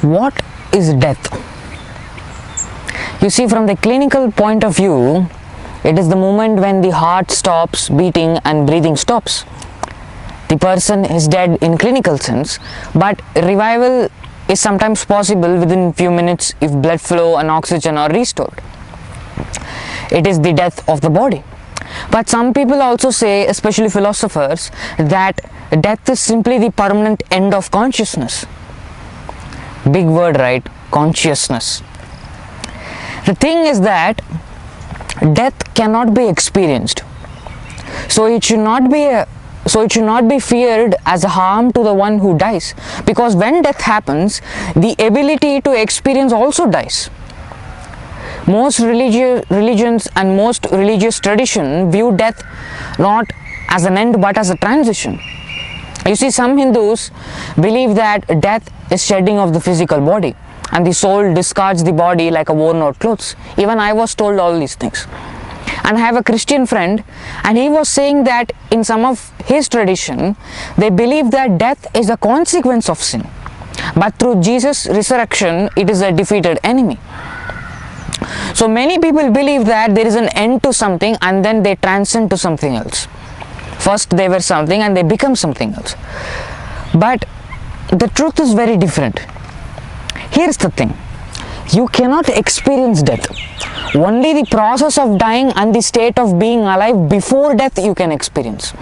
What is death? You see, from the clinical point of view, it is the moment when the heart stops beating and breathing stops. The person is dead in clinical sense, but revival is sometimes possible within few minutes if blood flow and oxygen are restored. It is the death of the body. But some people also say, especially philosophers, that death is simply the permanent end of consciousness. Big word, right? Consciousness. The thing is that death cannot be experienced. So it should not be feared as a harm to the one who dies, because when death happens, the ability to experience also dies. Most religions and most religious tradition view death not as an end but as a transition. You see, some Hindus believe that death is shedding of the physical body and the soul discards the body like a worn out clothes. Even I was told all these things. And I have a Christian friend, and he was saying that in some of his tradition, they believe that death is a consequence of sin. But through Jesus' resurrection, it is a defeated enemy. So many people believe that there is an end to something and then they transcend to something else. First they were something and they become something else. But the truth is very different. Here's the thing. You cannot experience death. Only the process of dying and the state of being alive before death you can experience.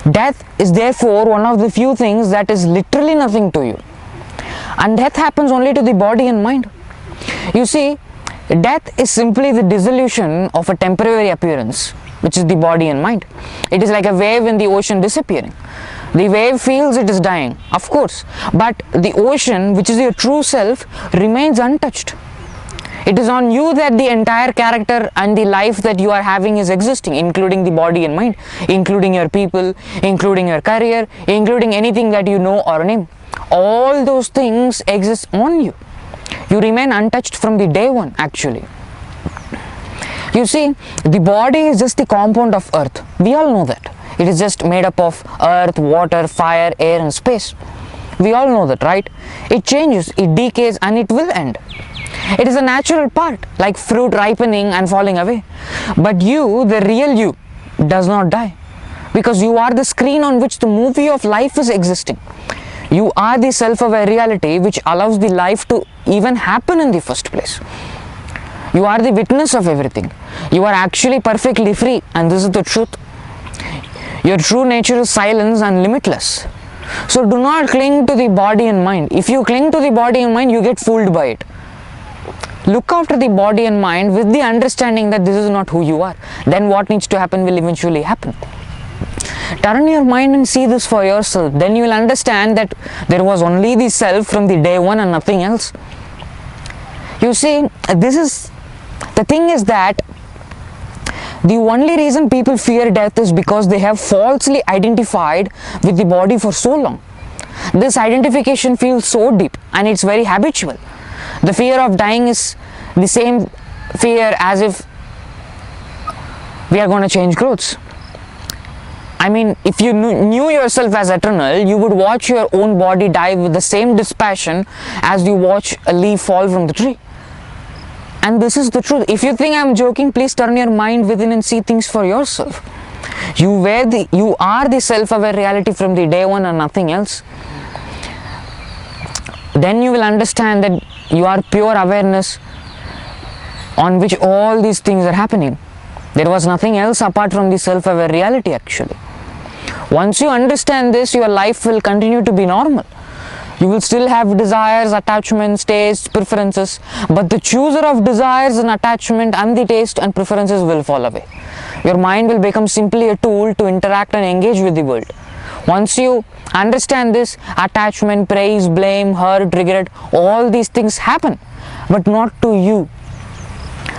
Death is therefore one of the few things that is literally nothing to you. And death happens only to the body and mind. You see, death is simply the dissolution of a temporary appearance, which is the body and mind. It is like a wave in the ocean disappearing. The wave feels it is dying, of course, but the ocean, which is your true self, remains untouched. It is on you that the entire character and the life that you are having is existing, including the body and mind, including your people, including your career, including anything that you know or name. All those things exist on you. You remain untouched from the day one, actually. You see, the body is just the compound of earth. We all know that. It is just made up of earth, water, fire, air and space. We all know that, right? It changes, it decays and it will end. It is a natural part, like fruit ripening and falling away. But you, the real you, does not die. Because you are the screen on which the movie of life is existing. You are the self-aware reality which allows the life to even happen in the first place. You are the witness of everything. You are actually perfectly free, and this is the truth. Your true nature is silence and limitless. So do not cling to the body and mind. If you cling to the body and mind, you get fooled by it. Look after the body and mind with the understanding that this is not who you are. Then what needs to happen will eventually happen. Turn your mind and see this for yourself. Then you will understand that there was only the self from the day one and nothing else. You see, the thing is that the only reason people fear death is because they have falsely identified with the body for so long. This identification feels so deep and it's very habitual. The fear of dying is the same fear as if we are going to change clothes. I mean, if you knew yourself as eternal, you would watch your own body die with the same dispassion as you watch a leaf fall from the tree. And this is the truth. If you think I'm joking, please turn your mind within and see things for yourself. You are the self-aware reality from the day one and nothing else. Then you will understand that you are pure awareness on which all these things are happening. There was nothing else apart from the self-aware reality actually. Once you understand this, your life will continue to be normal. You will still have desires, attachments, tastes, preferences, but the chooser of desires and attachment and the taste and preferences will fall away. Your mind will become simply a tool to interact and engage with the world. Once you understand this, attachment, praise, blame, hurt, regret, all these things happen, but not to you.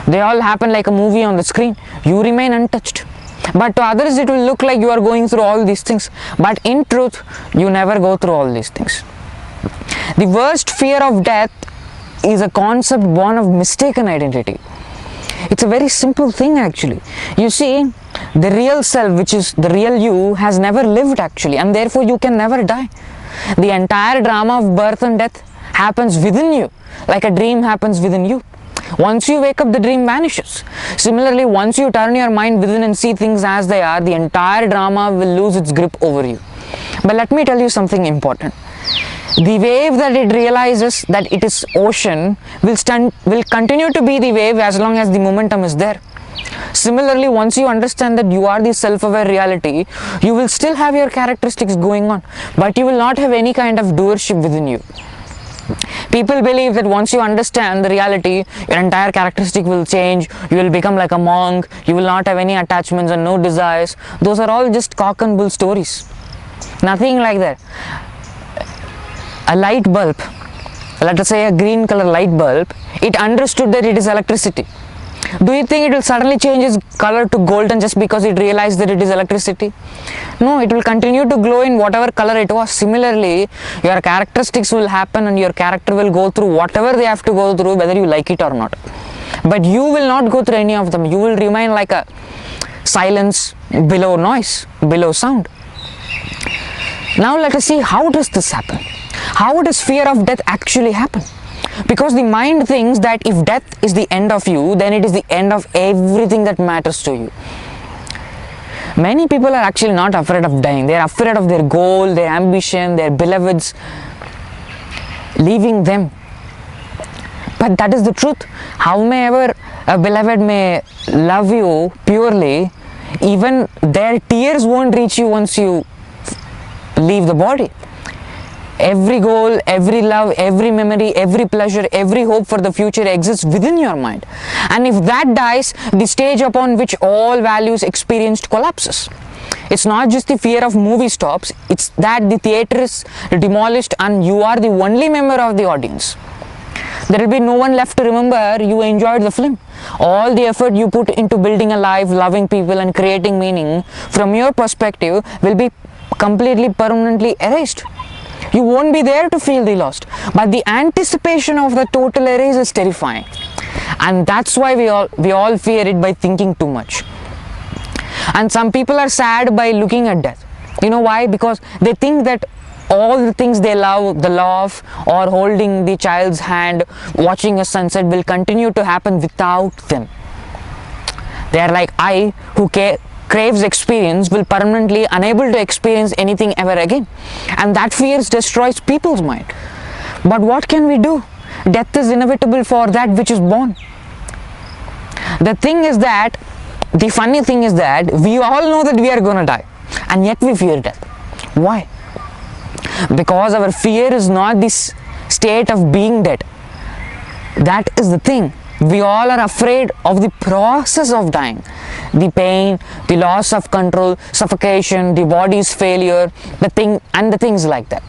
They all happen like a movie on the screen. You remain untouched. But to others it will look like you are going through all these things. But in truth, you never go through all these things. The worst fear of death is a concept born of mistaken identity. It's a very simple thing actually. You see, the real self, which is the real you, has never lived actually, and therefore you can never die. The entire drama of birth and death happens within you, like a dream happens within you. Once you wake up, the dream vanishes. Similarly, once you turn your mind within and see things as they are, the entire drama will lose its grip over you. But let me tell you something important. The wave that it realizes that it is ocean will continue to be the wave as long as the momentum is there. Similarly, once you understand that you are the self-aware reality, you will still have your characteristics going on, but you will not have any kind of doership within you. People believe that once you understand the reality, your entire characteristic will change, you will become like a monk, you will not have any attachments and no desires. Those are all just cock and bull stories. Nothing like that. A light bulb, let us say a green color light bulb, it understood that it is electricity. Do you think it will suddenly change its color to golden just because it realized that it is electricity? No, it will continue to glow in whatever color it was. Similarly, your characteristics will happen and your character will go through whatever they have to go through, whether you like it or not. But you will not go through any of them. You will remain like a silence below noise, below sound. Now let us see, how does this happen? How does fear of death actually happen? Because the mind thinks that if death is the end of you, then it is the end of everything that matters to you. Many people are actually not afraid of dying. They are afraid of their goal, their ambition, their beloveds leaving them. But that is the truth. However a beloved may love you purely, even their tears won't reach you once you leave the body. Every goal, every love, every memory, every pleasure, every hope for the future exists within your mind. And if that dies, the stage upon which all values experienced collapses. It's not just the fear of movie stops, it's that the theatre is demolished and you are the only member of the audience. There will be no one left to remember you enjoyed the film. All the effort you put into building a life, loving people and creating meaning from your perspective will be completely permanently erased. You won't be there to feel the loss, but the anticipation of the total erase is terrifying, and that's why we all fear it by thinking too much. And some people are sad by looking at death. You know why? Because they think that all the things they love, the love or holding the child's hand, watching a sunset, will continue to happen without them. They are like, I who craves experience will permanently unable to experience anything ever again, and that fear destroys people's mind. But what can we do? Death is inevitable for that which is born. The funny thing is that we all know that we are going to die, and yet we fear death. Why? Because our fear is not this state of being dead. That is the thing. We all are afraid of the process of dying, the pain, the loss of control, suffocation, the body's failure, the things like that.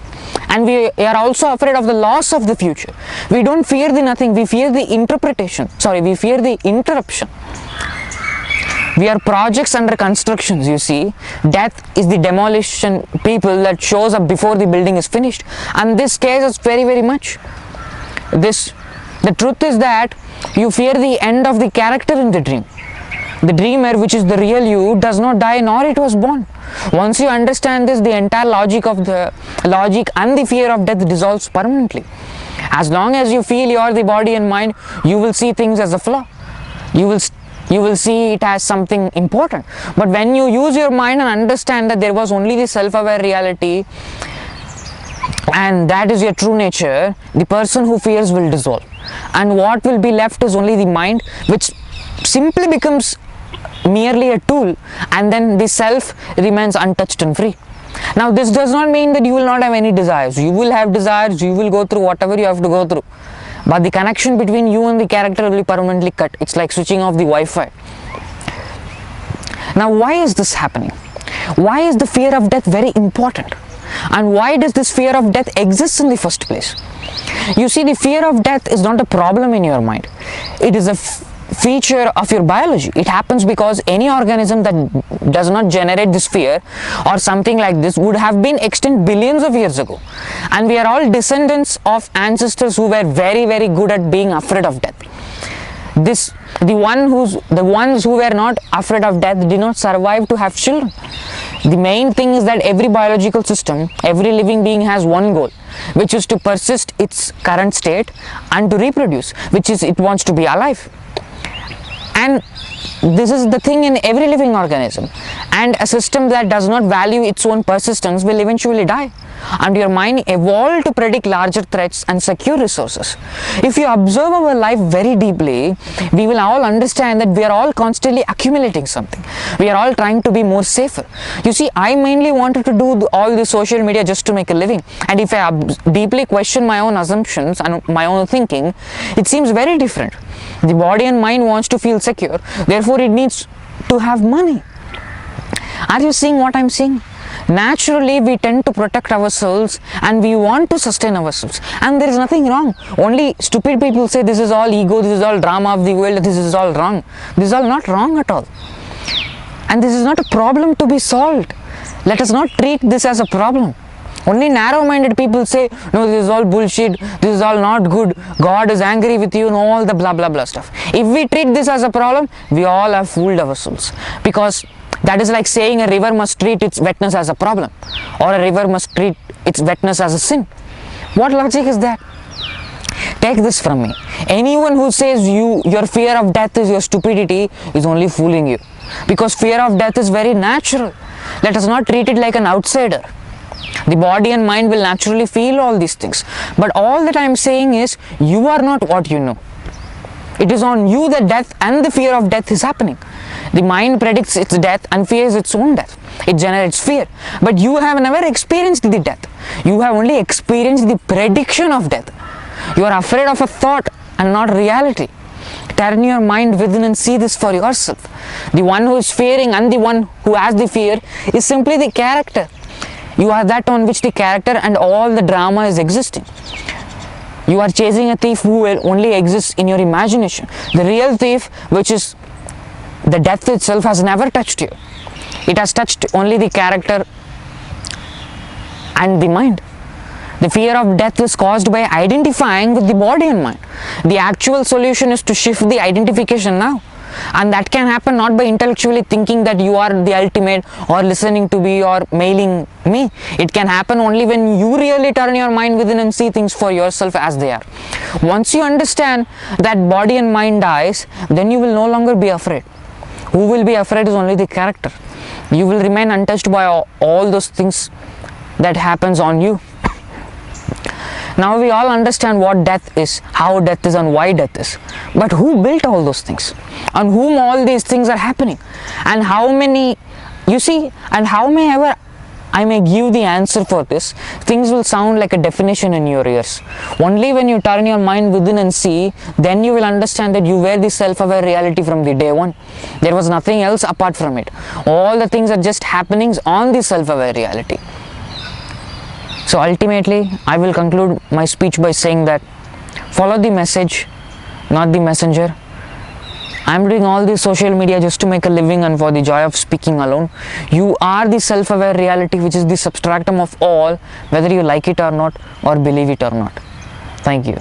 And we are also afraid of the loss of the future. We don't fear the nothing, we fear the we fear the interruption. We are projects under constructions, you see. Death is the demolition people that shows up before the building is finished, and this scares us very, very much. The truth is that you fear the end of the character in the dream. The dreamer, which is the real you, does not die nor it was born. Once you understand this, the entire logic and the fear of death dissolves permanently. As long as you feel you are the body and mind, you will see things as a flaw. You will see it as something important. But when you use your mind and understand that there was only the self-aware reality, and that is your true nature, the person who fears will dissolve. And what will be left is only the mind, which simply becomes merely a tool, and then the self remains untouched and free. Now this does not mean that you will not have any desires. You will have desires, you will go through whatever you have to go through. But the connection between you and the character will be permanently cut. It's like switching off the Wi-Fi. Now why is this happening? Why is the fear of death very important? And why does this fear of death exist in the first place? You see, the fear of death is not a problem in your mind. It is a feature of your biology. It happens because any organism that does not generate this fear or something like this would have been extinct billions of years ago. And we are all descendants of ancestors who were very, very good at being afraid of death. The ones who were not afraid of death did not survive to have children. The main thing is that every biological system, every living being has one goal, which is to persist its current state and to reproduce, which is it wants to be alive. And this is the thing in every living organism. And a system that does not value its own persistence will eventually die. And your mind evolved to predict larger threats and secure resources. If you observe our life very deeply, we will all understand that we are all constantly accumulating something. We are all trying to be more safer. You see, I mainly wanted to do all the social media just to make a living. And if I deeply question my own assumptions and my own thinking, it seems very different. The body and mind wants to feel secure, therefore it needs to have money. Are you seeing what I'm saying? Naturally, we tend to protect ourselves and we want to sustain ourselves, and there is nothing wrong. Only stupid people say this is all ego, this is all drama of the world, this is all wrong. This is all not wrong at all, and this is not a problem to be solved. Let us not treat this as a problem. Only narrow-minded people say, no, this is all bullshit, this is all not good, God is angry with you, and all the blah blah blah stuff. If we treat this as a problem, we all have fooled ourselves, because that is like saying a river must treat its wetness as a problem, or a river must treat its wetness as a sin. What logic is that? Take this from me. Anyone who says your fear of death is your stupidity is only fooling you, because fear of death is very natural. Let us not treat it like an outsider. The body and mind will naturally feel all these things, but all that I am saying is you are not what you know. It is on you that death and the fear of death is happening. The mind predicts its death and fears its own death. It generates fear. But you have never experienced the death. You have only experienced the prediction of death. You are afraid of a thought and not reality. Turn your mind within and see this for yourself. The one who is fearing and the one who has the fear is simply the character. You are that on which the character and all the drama is existing. You are chasing a thief who only exists in your imagination. The real thief, which is the death itself, has never touched you. It has touched only the character and the mind. The fear of death is caused by identifying with the body and mind. The actual solution is to shift the identification now. And that can happen not by intellectually thinking that you are the ultimate, or listening to me, or mailing me. It can happen only when you really turn your mind within and see things for yourself as they are. Once you understand that body and mind dies, then you will no longer be afraid. Who will be afraid is only the character. You will remain untouched by all those things that happens on you. Now we all understand what death is, how death is, and why death is. But who built all those things? On whom all these things are happening? And how many, you see, and how may ever I may give the answer for this, things will sound like a definition in your ears. Only when you turn your mind within and see, then you will understand that you were the self-aware reality from the day one. There was nothing else apart from it. All the things are just happenings on the self-aware reality. So ultimately, I will conclude my speech by saying that follow the message, not the messenger. I am doing all this social media just to make a living and for the joy of speaking alone. You are the self-aware reality, which is the substratum of all, whether you like it or not, or believe it or not. Thank you.